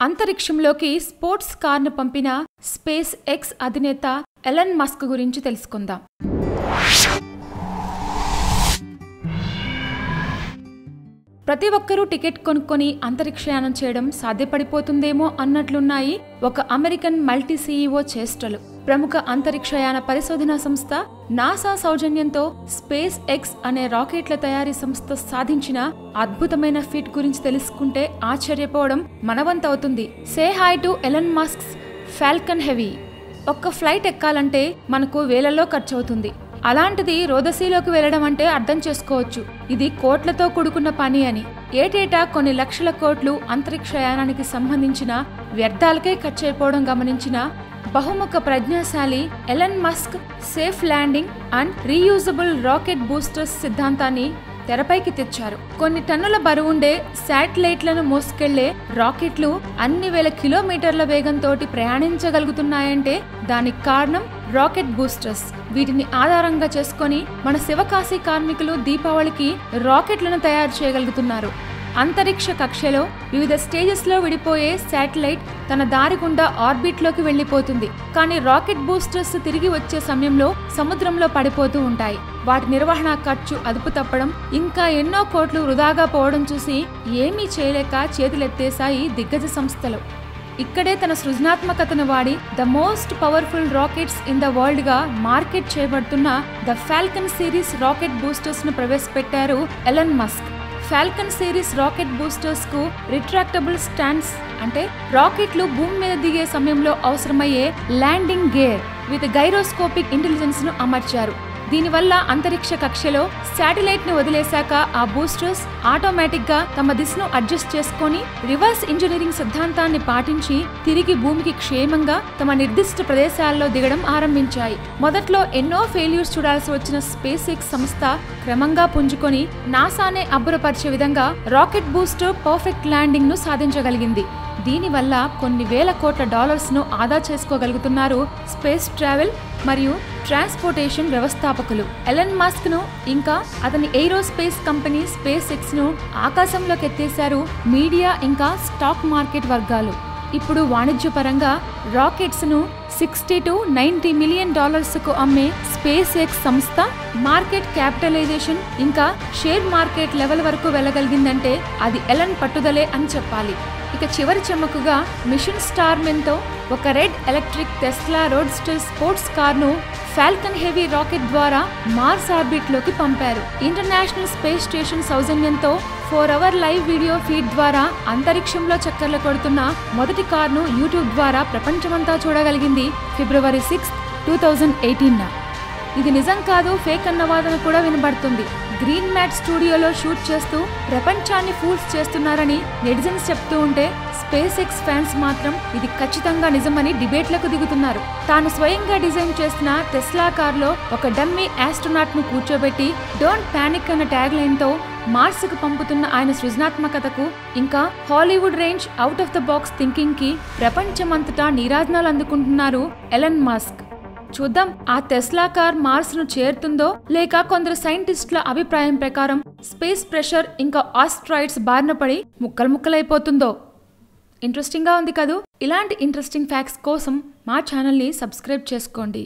అంతరిక్షంలోకి స్పోర్ట్స్ కార్ను పంపిన space X అధినేత ఎలన్ మస్క్ గురించి తెలుసుకుందాం. ప్రతి ఒక్కరూ టికెట్ కొనుక్కొని అంతరిక్షయానం చేయడం సాధ్యపడిపోతుందేమో అన్నట్లున్నాయి ఒక అమెరికన్ మల్టీ సీఈఓ చేష్టలు. ప్రముఖ అంతరిక్షయాన పరిశోధనా సంస్థ నాసా సౌజన్యంతో స్పేస్ ఎక్స్ అనే రాకెట్ల తయారీ సంస్థ సాధించిన అద్భుతమైన ఫీట్ గురించి తెలుసుకుంటే ఆశ్చర్యపోవడం మనవంతవుతుంది. Say hi to Elon Musk's Falcon Heavy. ఒక్క ఫ్లైట్ ఎక్కాలంటే మనకు వేలల్లో ఖర్చవుతుంది. అలాంటిది రోదసీలోకి వెళ్లడం అంటే అర్థం చేసుకోవచ్చు ఇది కోట్లతో కూడుకున్న పని అని. ఏటేటా కొన్ని లక్షల కోట్లు అంతరిక్షయానానికి సంబంధించిన వ్యర్థాలకే ఖర్చయిపోవడం గమనించిన బహుముఖ ప్రజ్ఞాశాలి Elon Musk safe landing and reusable rocket boosters సిద్ధాంతాన్ని తెరపైకి తెచ్చారు. కొన్ని టన్నుల బరువుండే శాటిలైట్లను మోసుకెళ్లే రాకెట్లు అన్ని వేల కిలోమీటర్ల వేగంతో ప్రయాణించగలుగుతున్నాయంటే దానికి కారణం రాకెట్ బూస్టర్స్. వీటిని ఆధారంగా చేసుకొని మన శివకాశీ కార్మికులు దీపావళికి రాకెట్లను తయారు చేయగలుగుతున్నారు. అంతరిక్ష కక్షలో వివిధ స్టేజెస్లో విడిపోయే శాటిలైట్ తన దారి గుండా ఆర్బిట్లోకి వెళ్లిపోతుంది. కానీ రాకెట్ బూస్టర్స్ తిరిగి వచ్చే సమయంలో సముద్రంలో పడిపోతూ ఉంటాయి. వాటి నిర్వహణ ఖర్చు అదుపు తప్పడం, ఇంకా ఎన్నో కోట్లు వృధాగా పోవడం చూసి ఏమీ చేయలేక చేతులెత్తేశాయి దిగ్గజ సంస్థలు. ఇక్కడే తన సృజనాత్మకతను వాడి the most powerful rockets in the world గా మార్కెట్ చేయబడుతున్న the Falcon series rocket boosters ను ప్రవేశపెట్టారు Elon Musk. Falcon series rocket boosters కు రిట్రాక్టబుల్ స్టాండ్స్ అంటే రాకెట్లు భూమి మీద దిగే సమయంలో అవసరమయ్యే landing gear with gyroscopic intelligence ను అమర్చారు. దీనివల్ల అంతరిక్ష కక్షలో శాటిలైట్ ను వదిలేశాక ఆ బూస్టర్స్ ఆటోమేటిక్ గా తమ దిశను అడ్జస్ట్ చేసుకొని రివర్స్ ఇంజనీరింగ్ సిద్ధాంతాన్ని పాటించి తిరిగి భూమికి క్షేమంగా తమ నిర్దిష్ట ప్రదేశాల్లో దిగడం ఆరంభించాయి. మొదట్లో ఎన్నో ఫెయిల్యూర్స్ చూడాల్సి వచ్చిన స్పేస్ ఎక్స్ సంస్థ క్రమంగా పుంజుకొని నాసానే అబ్బురపరిచే విధంగా రాకెట్ బూస్టర్ పర్ఫెక్ట్ ల్యాండింగ్ ను సాధించగలిగింది. దీనివల్ల కొన్ని వేల కోట్ల డాలర్స్ ను ఆదా చేసుకోగలుగుతున్నారు స్పేస్ ట్రావెల్ మరియు ట్రాన్స్పోర్టేషన్ వ్యవస్థాపకులు. ఎలన్ మస్క్ ను ఇంకా అతని ఏరోస్పేస్ కంపెనీ స్పేస్ ఎక్స్ ను ఆకాశంలోకి ఎత్తేశారు మీడియా ఇంకా స్టాక్ మార్కెట్ వర్గాలు. ఇప్పుడు వాణిజ్యపరంగా రాకెట్స్ ను $60 to $90 మిలియన్ కు అమ్మే స్పేస్ ఎక్స్ సంస్థ మార్కెట్ క్యాపిటలైజేషన్ ఇంకా షేర్ మార్కెట్ లెవెల్ వరకు వెళ్ళగలిగిందంటే అది ఎలన్ పట్టుదలే అని చెప్పాలి. ఇక చివరి చెమ్మకుగా మిషన్ స్టార్మెన్తో ఒక red electric Tesla roadster sports కార్ను ఫాల్కన్ హెవీ రాకెట్ ద్వారా మార్స్ ఆర్బిట్లోకి పంపారు. ఇంటర్నేషనల్ స్పేస్ స్టేషన్ సౌజన్యంతో 4 అవర్ లైవ్ వీడియో ఫీడ్ ద్వారా అంతరిక్షంలో చక్కర్లు కొడుతున్న మొదటి కార్ను యూట్యూబ్ ద్వారా ప్రపంచమంతా చూడగలిగింది ఫిబ్రవరి 6, 2018. ఇది నిజం కాదు, ఫేక్ అన్న వాదన కూడా వినబడుతుంది. గ్రీన్ మ్యాట్ స్టూడియోలో షూట్ చేస్తూ ప్రపంచాన్ని ఫూల్స్ చేస్తున్నారని నెటిజన్స్ చెప్తూ ఉంటే స్పేస్ ఎక్స్ ఫ్యాన్స్ మాత్రం ఇది ఖచ్చితంగా నిజమని డిబేట్లకు దిగుతున్నారు. తాను స్వయంగా డిజైన్ చేసిన టెస్లా కార్లో ఒక డమ్మీ ఆస్ట్రోనాట్ ను కూర్చోబెట్టి డోంట్ పానిక్ అన్న ట్యాగ్ లైన్ తో మార్స్ కు పంపుతున్న ఆయన సృజనాత్మకతకు ఇంకా Hollywood range out of the box thinking కి ప్రపంచమంతటా నీరాజనాలు అందుకుంటున్నారు ఎలన్ మస్క్. చూద్దాం ఆ టెస్లా కార్ మార్స్ ను చేరుతుందో లేక కొందరు సైంటిస్టుల అభిప్రాయం ప్రకారం స్పేస్ ప్రెషర్ ఇంకా ఆస్ట్రాయిడ్స్ బారిన పడి ముక్కలైపోతుందో. ఇంట్రెస్టింగ్ గా ఉంది కదూ. ఇలాంటి ఇంట్రెస్టింగ్ ఫ్యాక్ట్స్ కోసం మా ఛానల్ ని సబ్స్క్రైబ్ చేసుకోండి.